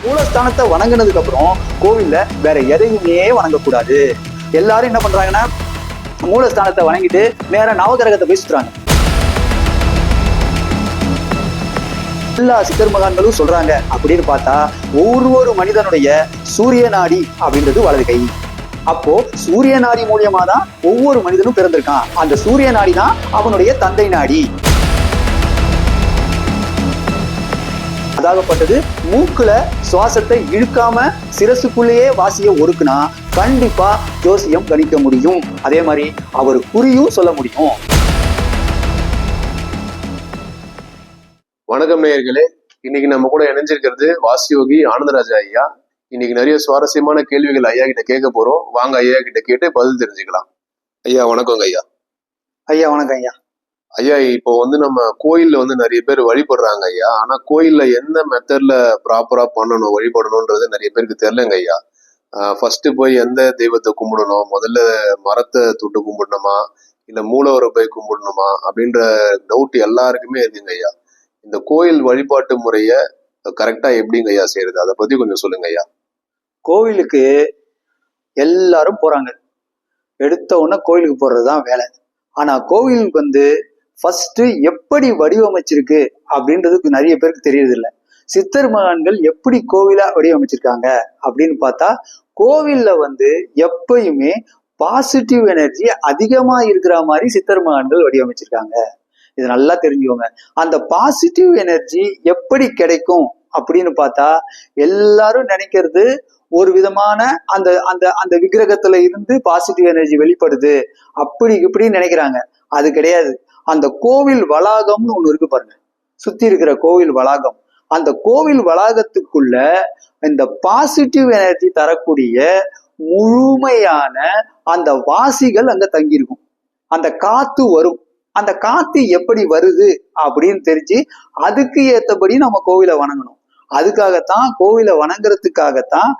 மூலஸ்தானத்தை வணங்கினதுக்கு அப்புறம் கோவில்ல வேற எதையுமே வணங்கக்கூடாது. எல்லாரும் என்ன பண்றாங்கன்னா மூலஸ்தானத்தை வணங்கிட்டு நேரா நவகிரகத்தை போய் சுத்துறாங்க. எல்லா சித்தர் மகான்களும் சொல்றாங்க அப்படின்னு பார்த்தா ஒவ்வொரு மனிதனுடைய சூரிய நாடி அப்படின்றது வலது கை. அப்போ சூரிய நாடி மூலியமா தான் ஒவ்வொரு மனிதனும் பிறந்திருக்கான். அந்த சூரிய நாடி தான் அவனுடைய தந்தை நாடி. அதாகப்பட்டது மூக்குல சுவாசத்தை இழுக்காம சிரசுக்குள்ளேயே வாசிய ஒடுக்குனா கண்டிப்பா ஜோசியம் கணிக்க முடியும். அதே மாதிரி அவர் குறியும் சொல்ல முடியும். வணக்கம் நேயர்களே, இன்னைக்கு நம்ம கூட இணைஞ்சிருக்கிறது வாசியோகி ஆனந்தராஜா ஐயா. இன்னைக்கு நிறைய சுவாரஸ்யமான கேள்விகள் ஐயா கிட்ட கேட்க போறோம். வாங்க ஐயா கிட்ட கேட்டு பதில் தெரிஞ்சுக்கலாம். ஐயா வணக்கங்க ஐயா. ஐயா வணக்கம் ஐயா. ஐயா இப்போ நம்ம கோயில்ல நிறைய பேர் வழிபடுறாங்க ஐயா. ஆனா கோயில்ல எந்த மெத்தட்ல ப்ராப்பரா பண்ணணும் வழிபடணும்ன்றது நிறைய பேருக்கு தெரியலங்க ஐயா. ஃபர்ஸ்ட் போய் எந்த தெய்வத்தை கும்பிடணும், முதல்ல மரத்தை தொட்டு கும்பிடணுமா இல்ல மூலவரை போய் கும்பிடணுமா அப்படின்ற டவுட் எல்லாருக்குமே இருக்குங்க ஐயா. இந்த கோயில் வழிபாட்டு முறைய கரெக்டா எப்படிங்க ஐயா செய்யறது, அதை பத்தி கொஞ்சம் சொல்லுங்க ஐயா. கோவிலுக்கு எல்லாரும் போறாங்க, எடுத்த உடனே கோயிலுக்கு போறதுதான் வேலை. ஆனா கோவிலுக்கு ஃபர்ஸ்ட் எப்படி வடிவமைச்சிருக்கு அப்படின்றதுக்கு நிறைய பேருக்கு தெரியறது இல்லை. சித்தர் மகான்கள் எப்படி கோவிலா வடிவமைச்சிருக்காங்க அப்படின்னு பார்த்தா கோவில்ல எப்பயுமே பாசிட்டிவ் எனர்ஜி அதிகமா இருக்கிற மாதிரி சித்தர் மகான்கள் வடிவமைச்சிருக்காங்க. இது நல்லா தெரிஞ்சுக்கோங்க. அந்த பாசிட்டிவ் எனர்ஜி எப்படி கிடைக்கும் அப்படின்னு பார்த்தா எல்லாரும் நினைக்கிறது ஒரு விதமான அந்த அந்த அந்த விக்கிரகத்துல இருந்து பாசிட்டிவ் எனர்ஜி வெளிப்படுது அப்படி இப்படின்னு நினைக்கிறாங்க. அது கிடையாது. அந்த கோவில் வளாகம்னு ஒண்ணு இருக்கு பாருங்க, சுத்தி இருக்கிற கோவில் வளாகம். அந்த கோவில் வளாகத்துக்குள்ள இந்த பாசிட்டிவ் எனர்ஜி தரக்கூடிய முழுமையான அந்த வாசிகள் அங்க தங்கியிருக்கும். அந்த காத்து வரும். அந்த காத்து எப்படி வருது அப்படின்னு தெரிஞ்சு அதுக்கு ஏத்தபடி நம்ம கோவிலை வணங்கணும். அதுக்காகத்தான் கோவிலை வணங்குறதுக்காகத்தான்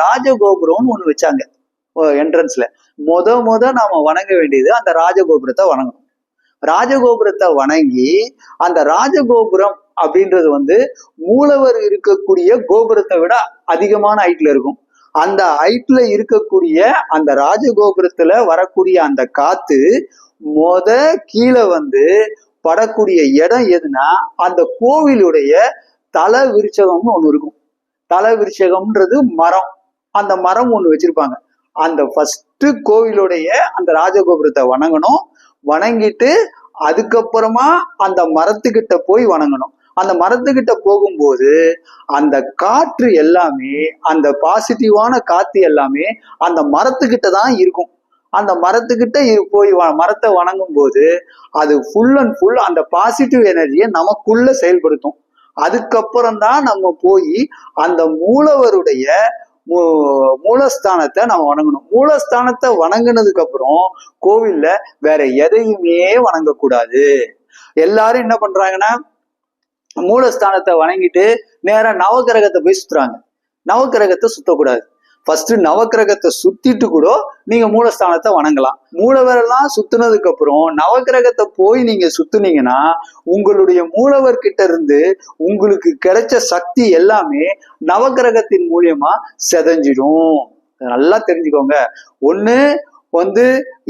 ராஜகோபுரம்னு ஒண்ணு வச்சாங்க என்ட்ரன்ஸ்ல. நாம வணங்க வேண்டியது அந்த ராஜகோபுரத்தை வணங்கணும். ராஜகோபுரத்தை வணங்கி அந்த ராஜகோபுரம் அப்படின்றது மூலவர் இருக்கக்கூடிய கோபுரத்தை விட அதிகமான ஹைட்ல இருக்கும். அந்த ஹைட்ல இருக்கக்கூடிய அந்த ராஜகோபுரத்துல வரக்கூடிய அந்த காத்து கீழே படக்கூடிய இடம் எதுனா அந்த கோவிலுடைய தல விருட்சகம்னு ஒண்ணு இருக்கும். தல விருட்சகம்ன்றது மரம். அந்த மரம் ஒண்ணு வச்சிருப்பாங்க. அந்த ஃபர்ஸ்ட் கோவிலுடைய அந்த ராஜகோபுரத்தை வணங்கணும். வணங்கிட்டு அதுக்கப்புறமா அந்த மரத்துக்கிட்ட போய் வணங்கணும். அந்த மரத்துக்கிட்ட போகும்போது அந்த காற்று எல்லாமே, அந்த பாசிட்டிவான காத்து எல்லாமே அந்த மரத்துக்கிட்ட தான் இருக்கும். அந்த மரத்துக்கிட்ட போய் மரத்தை வணங்கும் போது அது ஃபுல் அண்ட் ஃபுல் அந்த பாசிட்டிவ் எனர்ஜியை நமக்குள்ள செயல்படுத்தும். அதுக்கப்புறம் தான் நம்ம போய் அந்த மூலவருடைய மூலஸ்தானத்தை நம்ம வணங்கணும். மூலஸ்தானத்தை வணங்கினதுக்கு அப்புறம் கோவில்ல வேற எதையுமே வணங்கக்கூடாது. எல்லாரும் என்ன பண்றாங்கன்னா மூலஸ்தானத்தை வணங்கிட்டு நேரா நவகிரகத்தை போய் சுத்துறாங்க. நவகிரகத்தை சுத்தக்கூடாது. ஃபர்ஸ்ட் நவகிரகத்தை சுத்திட்டு கூட நீங்க மூலஸ்தானத்தை வணங்கலாம். மூலவரெல்லாம் சுத்தினதுக்கு அப்புறம் நவகிரகத்தை போய் நீங்க சுத்துனீங்கன்னா உங்களுடைய மூலவர் கிட்ட இருந்து உங்களுக்கு கிடைச்ச சக்தி எல்லாமே நவகிரகத்தின் மூலியமா செதஞ்சிடும். நல்லா தெரிஞ்சுக்கோங்க. ஒண்ணு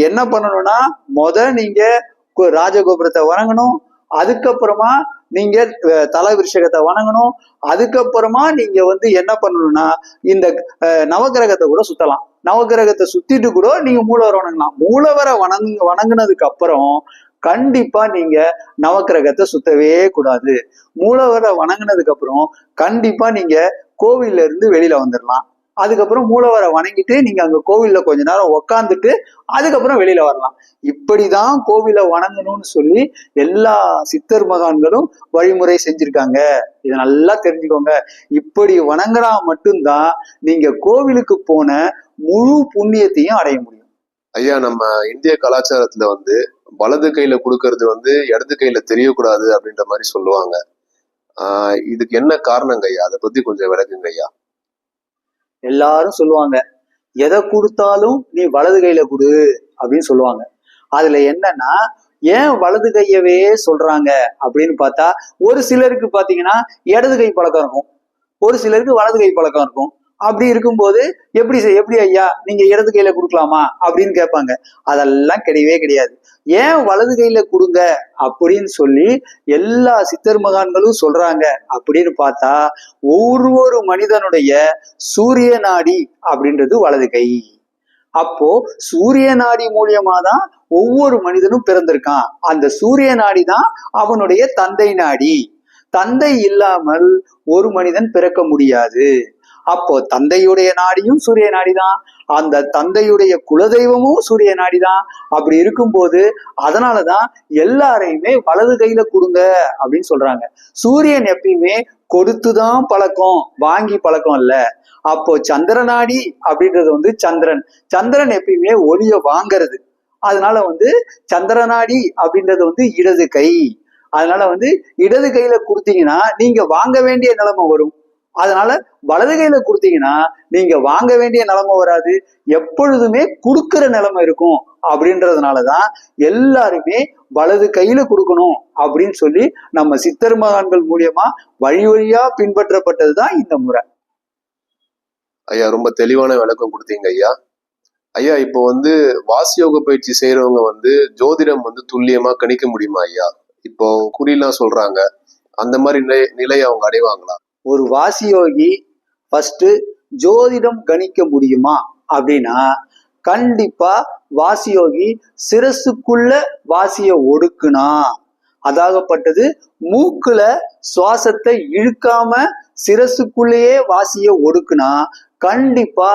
என்ன பண்ணணும்னா நீங்க ராஜகோபுரத்தை வணங்கணும். அதுக்கப்புறமா நீங்க தல விருஷகத்தை வணங்கணும். அதுக்கப்புறமா நீங்க என்ன பண்ணணும்னா இந்த நவகிரகத்தை கூட சுத்தலாம். நவகிரகத்தை சுத்திட்டு கூட நீங்க மூலவரை வணங்கலாம். மூலவரை வணங்கினதுக்கு அப்புறம் கண்டிப்பா நீங்க நவகிரகத்தை சுத்தவே கூடாது. மூலவரை வணங்கினதுக்கு அப்புறம் கண்டிப்பா நீங்க கோவில்ல இருந்து வெளியில வந்துடலாம். அதுக்கப்புறம் மூலவரை வணங்கிட்டு நீங்க அங்க கோவில்ல கொஞ்ச நேரம் உக்காந்துட்டு அதுக்கப்புறம் வெளியில வரலாம். இப்படிதான் கோவிலை வணங்கணும்னு சொல்லி எல்லா சித்தர் மகான்களும் வழிமுறை செஞ்சிருக்காங்க. இதை நல்லா தெரிஞ்சுக்கோங்க. இப்படி வணங்கினா மட்டும்தான் நீங்க கோவிலுக்கு போன முழு புண்ணியத்தையும் அடைய முடியும். ஐயா, நம்ம இந்திய கலாச்சாரத்துல வலது கையில கொடுக்கறது இடது கையில தெரியக்கூடாது அப்படின்ற மாதிரி சொல்லுவாங்க. இதுக்கு என்ன காரணங்க ஐயா? அதை பத்தி கொஞ்சம் விளக்குங்க ஐயா. எல்லாரும் சொல்லுவாங்க எதை கொடுத்தாலும் நீ வலது கையில கொடு அப்படின்னு சொல்லுவாங்க. அதுல என்னன்னா ஏன் வலது கையவே சொல்றாங்க அப்படின்னு பார்த்தா ஒரு சிலருக்கு பாத்தீங்கன்னா இடது கை பழக்கம் இருக்கும். ஒரு சிலருக்கு வலது கை பழக்கம் இருக்கும். அப்படி இருக்கும்போது எப்படி ஐயா நீங்க இடது கையில கொடுக்கலாமா அப்படின்னு கேட்பாங்க. அதெல்லாம் கிடையவே கிடையாது. ஏன் வலது கையில கொடுங்க அப்படின்னு சொல்லி எல்லா சித்தர் மகான்களும் சொல்றாங்க அப்படின்னு பார்த்தா, ஒவ்வொரு மனிதனுடைய சூரிய நாடி அப்படின்றது வலது கை. அப்போ சூரிய நாடி மூலியமா தான் ஒவ்வொரு மனிதனும் பிறந்திருக்கான். அந்த சூரிய நாடி தான் அவனுடைய தந்தை நாடி. தந்தை இல்லாமல் ஒரு மனிதன் பிறக்க முடியாது. அப்போ தந்தையுடைய நாடியும் சூரிய நாடிதான், அந்த தந்தையுடைய குலதெய்வமும் சூரிய நாடிதான். அப்படி இருக்கும்போது அதனாலதான் எல்லாரையுமே வலது கையில கொடுங்க அப்படின்னு சொல்றாங்க. சூரியன் எப்பயுமே கொடுத்துதான் பழக்கம், வாங்கி பழக்கம் இல்ல. அப்போ சந்திர நாடி அப்படின்றது சந்திரன் எப்பயுமே ஒளிய வாங்கிறது. அதனால சந்திர நாடி அப்படின்றது இடது கை. அதனால இடது கையில கொடுத்தீங்கன்னா நீங்க வாங்க வேண்டிய நிலைமை வரும். அதனால வலது கையில கொடுத்தீங்கன்னா நீங்க வாங்க வேண்டிய நிலைமை வராது, எப்பொழுதுமே கொடுக்கிற நிலைமை இருக்கும். அப்படின்றதுனாலதான் எல்லாருமே வலது கையில கொடுக்கணும் அப்படின்னு சொல்லி நம்ம சித்தர் மகான்கள் மூலியமா வழி வழியா பின்பற்றப்பட்டதுதான் இந்த முறை. ஐயா ரொம்ப தெளிவான விளக்கம் கொடுத்தீங்க ஐயா. ஐயா இப்போ வாசியோக பயிற்சி செய்யறவங்க ஜோதிடம் துல்லியமா கணிக்க முடியுமா ஐயா? இப்போ குறியெல்லாம் சொல்றாங்க, அந்த மாதிரி நிலையை அவங்க அடைவாங்களா? ஒரு வாசியோகி ஃபர்ஸ்ட் ஜோதிடம் கணிக்க முடியுமா அப்படின்னா, கண்டிப்பா வாசியோகி சிரசுக்குள்ள வாசிய ஒடுக்குனா, அதாகப்பட்டது மூக்குல சுவாசத்தை இழுக்காம சிரசுக்குள்ளேயே வாசிய ஒடுக்குனா கண்டிப்பா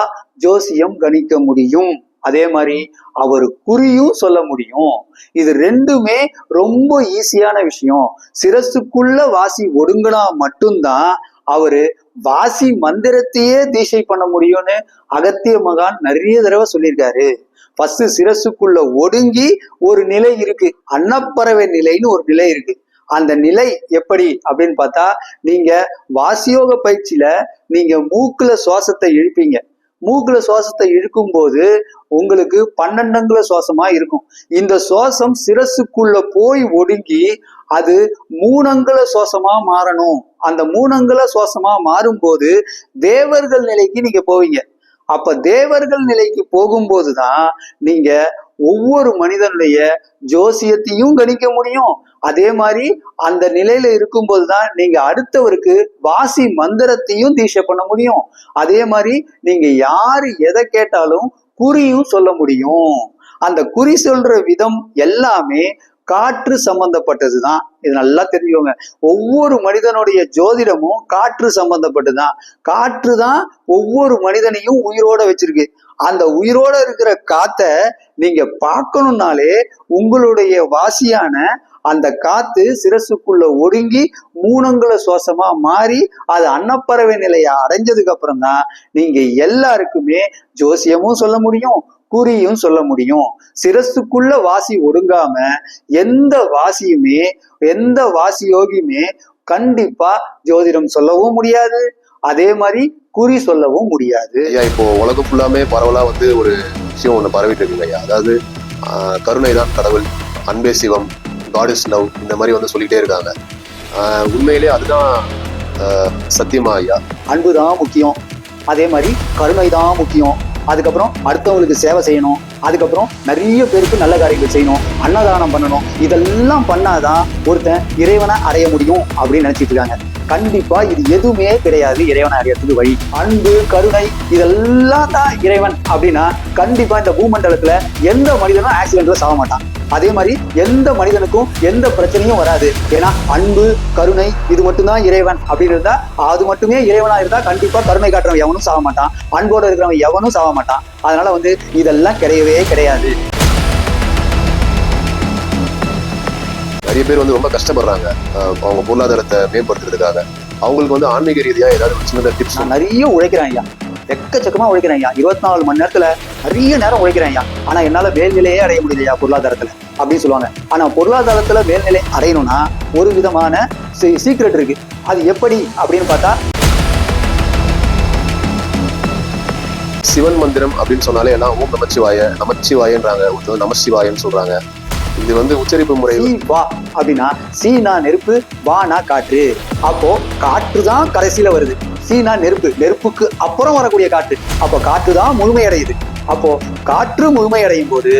ஜோசியம் கணிக்க முடியும். அதே மாதிரி அவர் குறியும் சொல்ல முடியும். இது ரெண்டுமே ரொம்ப ஈஸியான விஷயம். சிரசுக்குள்ள வாசி ஒடுங்கினா மட்டும்தான் அவரு வாசி மந்திரத்தையே தீட்சை பண்ண முடியும்னு அகத்திய மகான் நிறைய தடவை சொல்லியிருக்காரு. ஃபர்ஸ்ட் சிரசுக்குள்ள ஒடுங்கி ஒரு நிலை இருக்கு, அன்னப்பறவை நிலைன்னு ஒரு நிலை இருக்கு. அந்த நிலை எப்படி அப்படின்னு பார்த்தா, நீங்க வாசியோக பயிற்சியில நீங்க மூக்குல சுவாசத்தை இழுப்பீங்க. மூக்குல சுவாசத்தை இழுக்கும் போது உங்களுக்கு 12 அங்குல சுவாசமா இருக்கும். இந்த சுவாசம் சிரசுக்குள்ள போய் ஒடுங்கி அது 3 அங்குல சுவாசமா மாறணும். அந்த 3 அங்குல சுவாசமா மாறும்போது தேவர்கள் நிலைக்கு நீங்க போவீங்க. அப்ப தேவர்கள் நிலைக்கு போகும்போதுதான் நீங்க ஒவ்வொரு மனிதனுடைய ஜோசியத்தையும் கணிக்க முடியும். அதே மாதிரி அந்த நிலையில இருக்கும்போதுதான் நீங்க அடுத்தவருக்கு வாசி மந்திரத்தையும் தீட்சை பண்ண முடியும். அதே மாதிரி நீங்க யாரு எதை கேட்டாலும் குறியும் சொல்ல முடியும். அந்த குறி சொல்ற விதம் எல்லாமே காற்று சம்பந்தப்பட்டதுதான். இது நல்லா தெரிஞ்சுக்கோங்க. ஒவ்வொரு மனிதனுடைய ஜோதிடமும் காற்று சம்பந்தப்பட்டதுதான். காற்று தான் ஒவ்வொரு மனிதனையும் உயிரோட வச்சிருக்கு. அந்த உயிரோட இருக்கிற காத்த நீங்க பார்க்கணும்னாலே உங்களுடைய வாசியான அந்த காத்து சிரசுக்குள்ள ஒடுங்கி 3 அங்குல சுவாசமா மாறி அது அன்னப்பறவை நிலையை அடைஞ்சதுக்கு அப்புறம் தான் நீங்க எல்லாருக்குமே ஜோசியமும் சொல்ல முடியும், குறியும் சொல்ல முடியும். சிரசுக்குள்ள வாசி ஒடுங்காம எந்த வாசியுமே எந்த வாசியோகியுமே கண்டிப்பா ஜோதிடம் சொல்லவும் முடியாது, அதே மாதிரி குறி சொல்லவும் முடியாது. ஐயா இப்போ உலகம் ஃபுல்லாமே பரவலா ஒரு விஷயம் ஒண்ணு பரவிட்டு இருக்குங்க ஐயா. அதாவது கருணை தான் கடவுள், அன்பே சிவம், காட் இஸ் லவ், இந்த மாதிரி சொல்லிட்டே இருக்காங்க. உண்மையிலே அதுதான் சத்தியமா ஐயா? அன்புதான் முக்கியம், அதே மாதிரி கருணை தான் முக்கியம். அதுக்கப்புறம் அடுத்தவங்களுக்கு சேவை செய்யணும், அதுக்கப்புறம் நிறைய பேருக்கு நல்ல காரியங்கள் செய்யணும், அன்னதானம் பண்ணணும். இதெல்லாம் பண்ணாதான் ஒருத்தன் இறைவனை அடைய முடியும் அப்படின்னு நினைச்சிட்டு இருக்காங்க. கண்டிப்பா இது எதுவுமே கிடையாது இறைவனை அடையறதுக்கு வழி. அன்பு, கருணை இதெல்லாம் தான் இறைவன் அப்படின்னா கண்டிப்பா இந்த பூமண்டலத்துல எந்த மனிதனும் ஆக்சிடென்ட்ல சாக மாட்டான். அதே மாதிரி எந்த மனிதனுக்கும் எந்த பிரச்சனையும் வராது. ஏன்னா அன்பு, கருணை இது மட்டும்தான் இறைவன் அப்படின்னு இருந்தா, அது மட்டுமே இறைவனா இருந்தா கண்டிப்பா கருணை காட்டுறவன் எவனும் சாக மாட்டான், அன்போட இருக்கிறவன் எவனும் சாக மாட்டான். அதனால இதெல்லாம் கிடையவே கிடையாது. நிறைய பேர் ரொம்ப கஷ்டப்படுறாங்க அவங்க பொருளாதாரத்தை மேம்படுத்துறதுக்காக. அவங்களுக்கு ஆன்மீக ரீதியா ஏதாவது சின்ன டிப்ஸ்? நான் நிறைய உழைக்கிறேன் ஐயா, எக்கச்சக்கமா உழைக்கிறேன் ஐயா. 24 மணி நேரத்துல நிறைய நேரம் உழைக்கிறேன் ஐயா. ஆனா என்னால மேல்நிலையே அடைய முடியலையா பொருளாதாரத்துல அப்படின்னு சொல்லுவாங்க. ஆனா பொருளாதாரத்துல மேல்நிலை அடையணும்னா ஒரு விதமான சீக்ரெட் இருக்கு. அது எப்படி அப்படின்னு பார்த்தா, சிவன் மந்திரம் அப்படின்னு சொன்னாலே எல்லாம் ஓம் நமச்சிவாய, நமச்சிவாயன்றாங்க, நமசிவாயன்னு சொல்றாங்க. இது உச்சரிப்பு முறை. சி வா அப்படின்னா சீனா நெருப்பு, வானா காற்று. அப்போ காற்று தான் கடைசியில வருது. சீனா நெருப்பு, நெருப்புக்கு அப்புறம் வரக்கூடிய காற்று. அப்போ காற்று தான் முழுமையடையுது. அப்போ காற்று முழுமையடையும் போது